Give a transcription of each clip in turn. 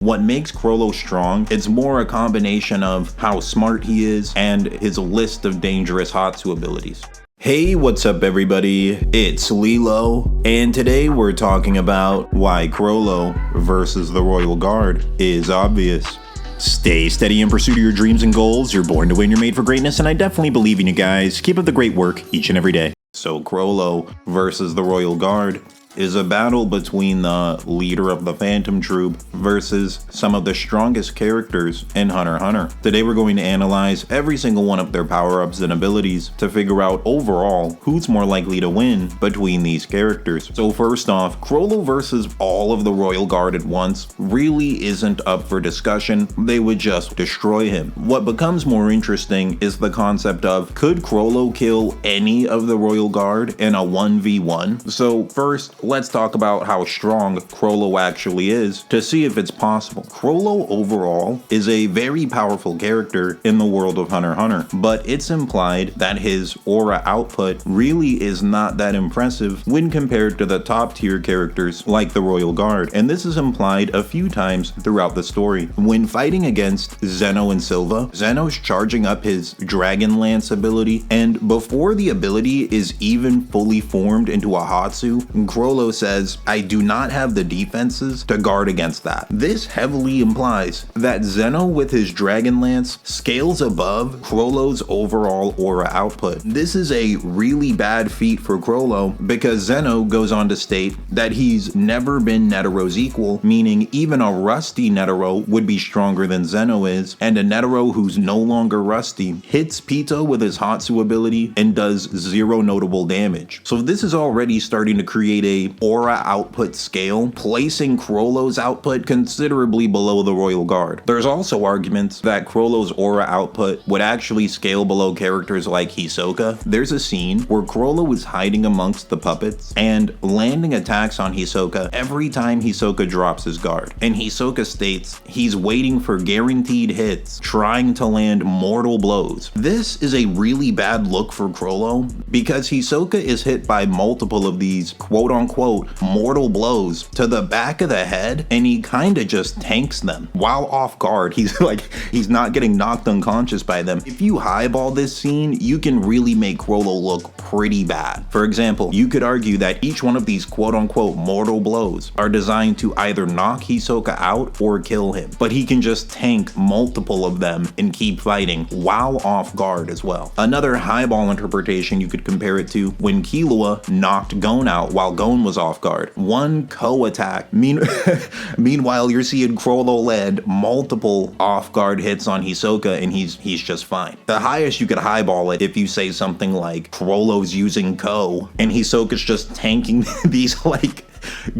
What makes Chrollo strong, it's more a combination of how smart he is and his list of dangerous Hatsu abilities. Hey, what's up everybody? It's LeeLos, and today we're talking about why Chrollo versus the Royal Guard is obvious. Stay steady in pursuit of your dreams and goals. You're born to win, you're made for greatness, and I definitely believe in you guys. Keep up the great work each and every day. So Chrollo versus the Royal Guard is a battle between the leader of the Phantom Troop versus some of the strongest characters in Hunter x Hunter. Today we're going to analyze every single one of their power-ups and abilities to figure out overall who's more likely to win between these characters. So first off, Chrollo versus all of the Royal Guard at once really isn't up for discussion. They would just destroy him. What becomes more interesting is the concept of, could Chrollo kill any of the Royal Guard in a 1v1? So first, let's talk about how strong Chrollo actually is to see if it's possible. Chrollo overall is a very powerful character in the world of Hunter x Hunter, but it's implied that his aura output really is not that impressive when compared to the top tier characters like the Royal Guard, and this is implied a few times throughout the story. When fighting against Zeno and Silva, Zeno's charging up his Dragon Lance ability, and before the ability is even fully formed into a Hatsu, Chrollo says, I do not have the defenses to guard against that. This heavily implies that Zeno with his Dragon Lance scales above Chrollo's overall aura output. This is a really bad feat for Chrollo because Zeno goes on to state that he's never been Netero's equal, meaning even a rusty Netero would be stronger than Zeno is, and a Netero who's no longer rusty hits Pito with his Hatsu ability and does zero notable damage. So this is already starting to create a aura output scale, placing Chrollo's output considerably below the Royal Guard. There's also arguments that Chrollo's aura output would actually scale below characters like Hisoka. There's a scene where Chrollo is hiding amongst the puppets and landing attacks on Hisoka every time Hisoka drops his guard. And Hisoka states he's waiting for guaranteed hits, trying to land mortal blows. This is a really bad look for Chrollo because Hisoka is hit by multiple of these quote-unquote mortal blows to the back of the head, and he kinda just tanks them. While off guard, he's not getting knocked unconscious by them. If you highball this scene, you can really make Chrollo look pretty bad. For example, you could argue that each one of these quote-unquote mortal blows are designed to either knock Hisoka out or kill him, but he can just tank multiple of them and keep fighting while off guard as well. Another highball interpretation you could compare it to when Killua knocked Gon out while Gon was off guard. One co-attack. Meanwhile, you're seeing Chrollo land multiple off-guard hits on Hisoka and he's just fine. The highest you could highball it if you say something like Chrollo's using Ko and Hisoka's just tanking these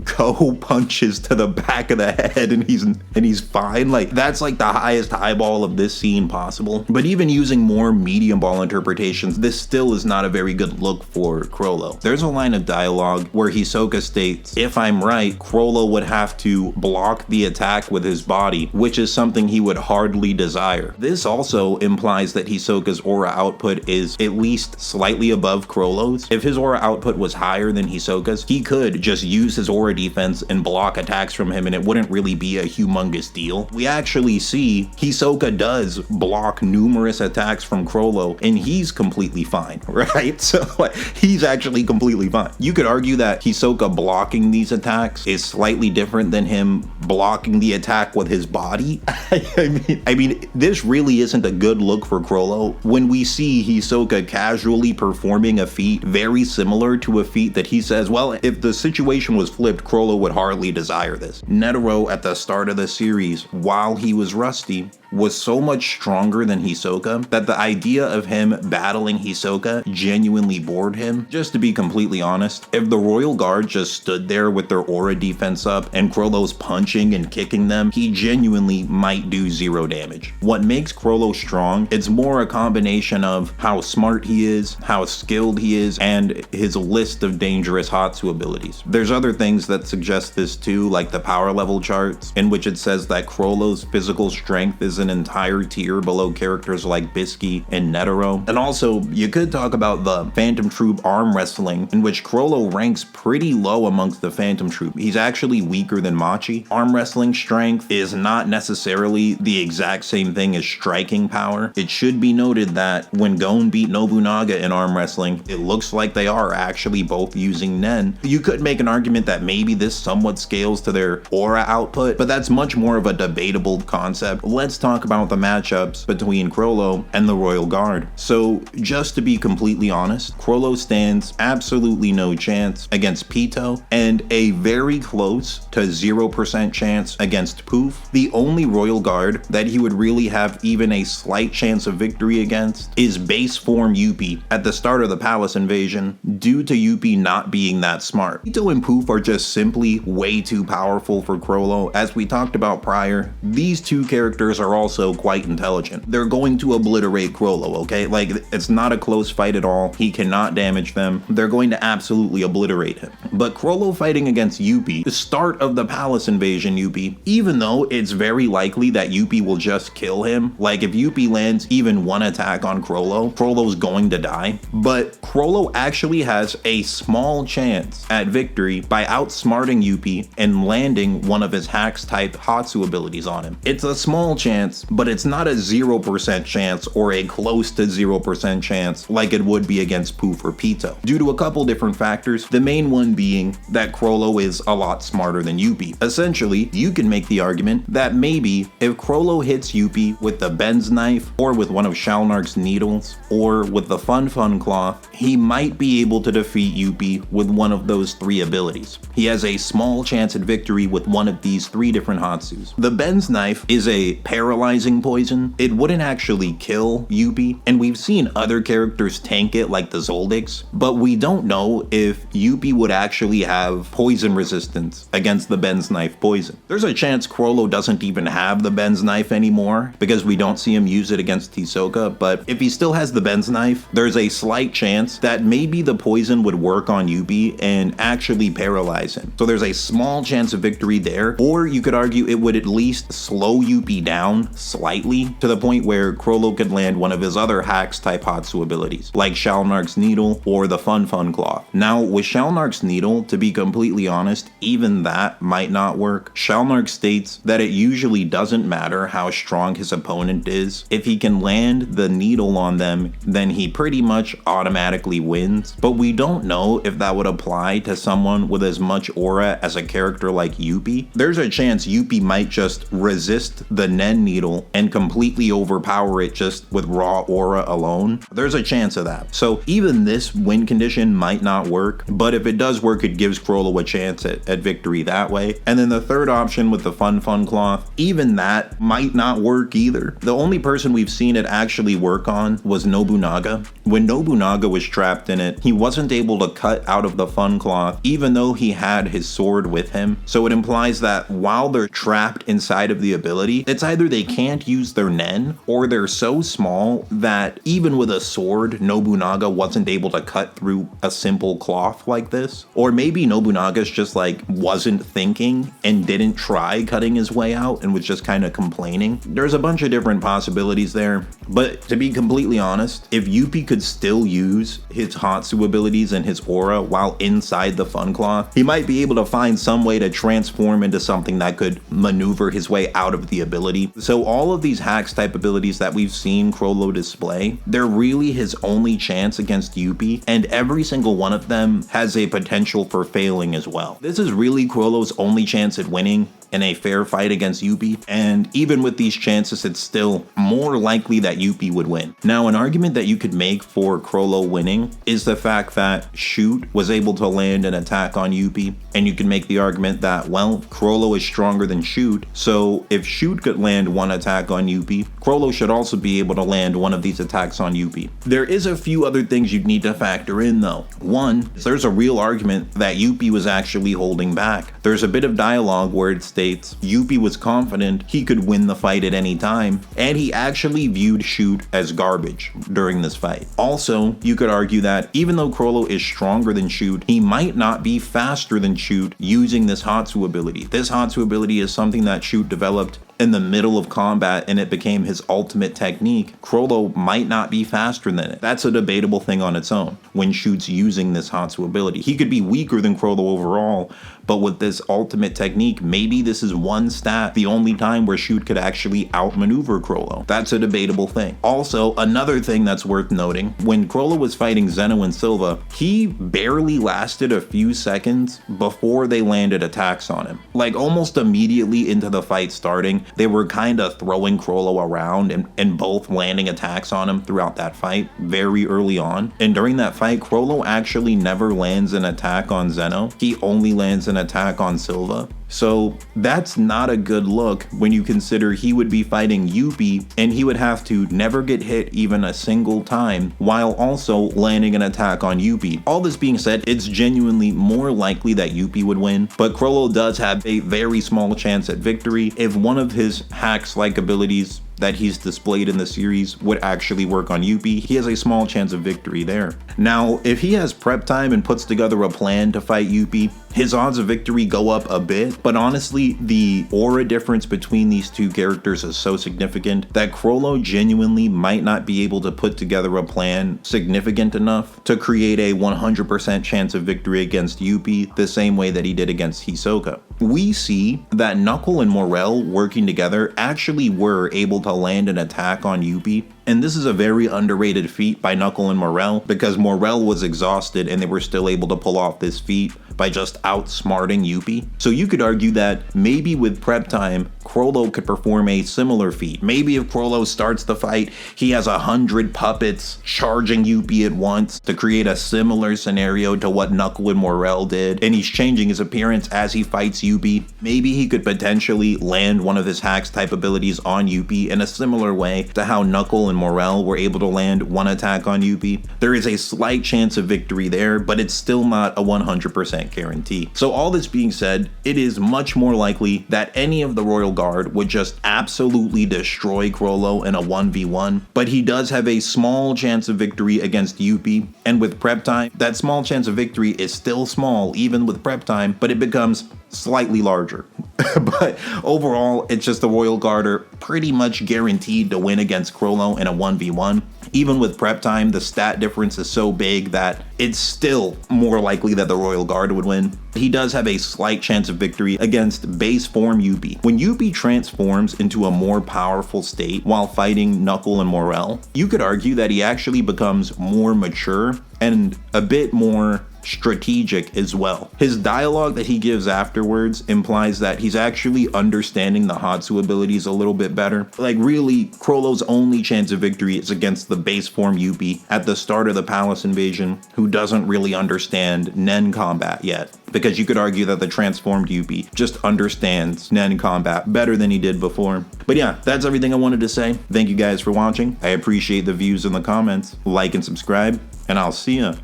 Ko punches to the back of the head and he's fine. That's the highest highball of this scene possible. But even using more medium ball interpretations, this still is not a very good look for Chrollo. There's a line of dialogue where Hisoka states, if I'm right, Chrollo would have to block the attack with his body, which is something he would hardly desire. This also implies that Hisoka's aura output is at least slightly above Chrollo's. If his aura output was higher than Hisoka's, he could just use his aura defense and block attacks from him and it wouldn't really be a humongous deal. We actually see Hisoka does block numerous attacks from Chrollo and he's completely fine, right? So he's actually completely fine. You could argue that Hisoka blocking these attacks is slightly different than him blocking the attack with his body. I mean, this really isn't a good look for Chrollo when we see Hisoka casually performing a feat very similar to a feat that he says, well, if the situation was flipped, Chrollo would hardly desire this. Netero at the start of the series, while he was rusty, was so much stronger than Hisoka that the idea of him battling Hisoka genuinely bored him. Just to be completely honest, if the Royal Guard just stood there with their aura defense up and Chrollo's punching and kicking them, he genuinely might do zero damage. What makes Chrollo strong, it's more a combination of how smart he is, how skilled he is, and his list of dangerous Hatsu abilities. There's other things that suggest this too, like the power level charts, in which it says that Chrollo's physical strength is is an entire tier below characters like Bisky and Netero. And also, you could talk about the Phantom Troop arm wrestling, in which Chrollo ranks pretty low amongst the Phantom Troop. He's actually weaker than Machi. Arm wrestling strength is not necessarily the exact same thing as striking power. It should be noted that when Gon beat Nobunaga in arm wrestling, it looks like they are actually both using Nen. You could make an argument that maybe this somewhat scales to their aura output, but that's much more of a debatable concept. Let's talk about the matchups between Chrollo and the Royal Guard. So just to be completely honest, Chrollo stands absolutely no chance against Pito and a very close to 0% chance against Poof. The only Royal Guard that he would really have even a slight chance of victory against is base form Yuppie at the start of the palace invasion, due to Yuppie not being that smart. Pito and Poof are just simply way too powerful for Chrollo. As we talked about prior, these two characters are also quite intelligent. They're going to obliterate Chrollo, okay? Like, it's not a close fight at all. He cannot damage them. They're going to absolutely obliterate him. But Chrollo fighting against Yuppie, the start of the palace invasion Yuppie, even though it's very likely that Yuppie will just kill him, like if Yuppie lands even one attack on Chrollo, Chrollo's going to die. But Chrollo actually has a small chance at victory by outsmarting Yuppie and landing one of his Hacks type Hatsu abilities on him. It's a small chance, but it's not a 0% chance or a close to 0% chance like it would be against Poof or Pito, due to a couple different factors, the main one being that Chrollo is a lot smarter than Yuppie. Essentially, you can make the argument that maybe if Chrollo hits Yuppie with the Ben's knife, or with one of Shalnark's needles, or with the Fun cloth, he might be able to defeat Yuppie with one of those three abilities. He has a small chance at victory with one of these three different Hatsus. The Ben's knife is a paralyzing poison. It wouldn't actually kill Yuppie, and we've seen other characters tank it like the Zoldyx, but we don't know if Yuppie would actually have poison resistance against the Ben's knife poison. There's a chance Chrollo doesn't even have the Ben's knife anymore because we don't see him use it against Hisoka, but if he still has the Ben's knife, there's a slight chance that maybe the poison would work on Yuppie and actually paralyze him. So there's a small chance of victory there, or you could argue it would at least slow Yuppie down slightly to the point where Chrollo could land one of his other Hacks type Hatsu abilities, like Shalnark's Needle or the Fun Cloth. Now, with Shalnark's Needle, to be completely honest, even that might not work. Shalnark states that it usually doesn't matter how strong his opponent is. If he can land the needle on them, then he pretty much automatically wins. But we don't know if that would apply to someone with as much aura as a character like Yuppie. There's a chance Yuppie might just resist the Nen needle and completely overpower it just with raw aura alone. There's a chance of that. So even this win condition might not work, but if it does work, it gives Chrollo a chance at victory that way. And then the third option with the Fun cloth, even that might not work either. The only person we've seen it actually work on was Nobunaga. When Nobunaga was trapped in it, he wasn't able to cut out of the Fun cloth even though he had his sword with him. So it implies that while they're trapped inside of the ability, it's either they can't use their Nen, or they're so small that even with a sword, Nobunaga wasn't able to cut through a simple cloth like this. Or maybe Nobunaga's just like wasn't thinking and didn't try cutting his way out and was just kind of complaining. There's a bunch of different possibilities there, but to be completely honest, if Yuppie could still use his Hatsu abilities and his aura while inside the Fun Cloth, he might be able to find some way to transform into something that could maneuver his way out of the ability. So all of these Hacks type abilities that we've seen Chrollo display, they're really his only chance against Yuppie, and every single one of them has a potential for failing as well. This is really Chrollo's only chance at winning in a fair fight against Yuppie, and even with these chances, it's still more likely that Yuppie would win. Now, an argument that you could make for Chrollo winning is the fact that Shoot was able to land an attack on Yuppie, and you can make the argument that, well, Chrollo is stronger than Shoot, so if Shoot could land one attack on Yuppie, Chrollo should also be able to land one of these attacks on Yuppie. There is a few other things you'd need to factor in though. One, is there's a real argument that Yuppie was actually holding back. There's a bit of dialogue where it states Yuppie was confident he could win the fight at any time, and he actually viewed Shoot as garbage during this fight. Also, you could argue that even though Chrollo is stronger than Shoot, he might not be faster than Shoot using this Hatsu ability. This Hatsu ability is something that Shoot developed in the middle of combat and it became his ultimate technique, Chrollo might not be faster than it. That's a debatable thing on its own when Shoot's using this Hatsu ability. He could be weaker than Chrollo overall, but with this ultimate technique, maybe this is one stat, the only time where Shoot could actually outmaneuver Chrollo. That's a debatable thing. Also, another thing that's worth noting, when Chrollo was fighting Zeno and Silva, he barely lasted a few seconds before they landed attacks on him. Like almost immediately into the fight starting, they were kind of throwing Chrollo around and both landing attacks on him throughout that fight very early on. And during that fight, Chrollo actually never lands an attack on Zeno. He only lands an attack on Silva. So that's not a good look when you consider he would be fighting Yuppie and he would have to never get hit even a single time while also landing an attack on Yuppie. All this being said, it's genuinely more likely that Yuppie would win, but Chrollo does have a very small chance at victory if one of his hacks-like abilities that he's displayed in the series would actually work on Yuppie. He has a small chance of victory there. Now, if he has prep time and puts together a plan to fight Yuppie, his odds of victory go up a bit, but honestly, the aura difference between these two characters is so significant that Chrollo genuinely might not be able to put together a plan significant enough to create a 100% chance of victory against Yuppie the same way that he did against Hisoka. We see that Knuckle and Morel working together actually were able to land an attack on Yuppie, and this is a very underrated feat by Knuckle and Morel because Morel was exhausted and they were still able to pull off this feat by just outsmarting Yuppie. So you could argue that maybe with prep time, Chrollo could perform a similar feat. Maybe if Chrollo starts the fight, he has 100 puppets charging Yuppie at once to create a similar scenario to what Knuckle and Morel did, and he's changing his appearance as he fights Yuppie. Maybe he could potentially land one of his hacks type abilities on Yuppie in a similar way to how Knuckle and Morel were able to land one attack on Yuppie. There is a slight chance of victory there, but it's still not a 100% guarantee. So all this being said, it is much more likely that any of the Royal Guard would just absolutely destroy Chrollo in a 1v1, but he does have a small chance of victory against Yuppie, and with prep time, that small chance of victory is still small even with prep time, but it becomes slightly larger. But overall, it's just the Royal Guard are pretty much guaranteed to win against Chrollo in a 1v1. Even with prep time, the stat difference is so big that it's still more likely that the Royal Guard would win. He does have a slight chance of victory against base form Yuppie. When Yuppie transforms into a more powerful state while fighting Knuckle and Morel, you could argue that he actually becomes more mature and a bit more strategic as well. His dialogue that he gives afterwards implies that he's actually understanding the Hatsu abilities a little bit better. Like really, Chrollo's only chance of victory is against the base form Yuppie at the start of the palace invasion, who doesn't really understand Nen combat yet. Because you could argue that the transformed Yuppie just understands Nen combat better than he did before. But yeah, that's everything I wanted to say. Thank you guys for watching. I appreciate the views in the comments. Like and subscribe, and I'll see ya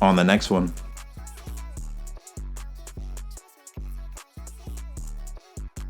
on the next one.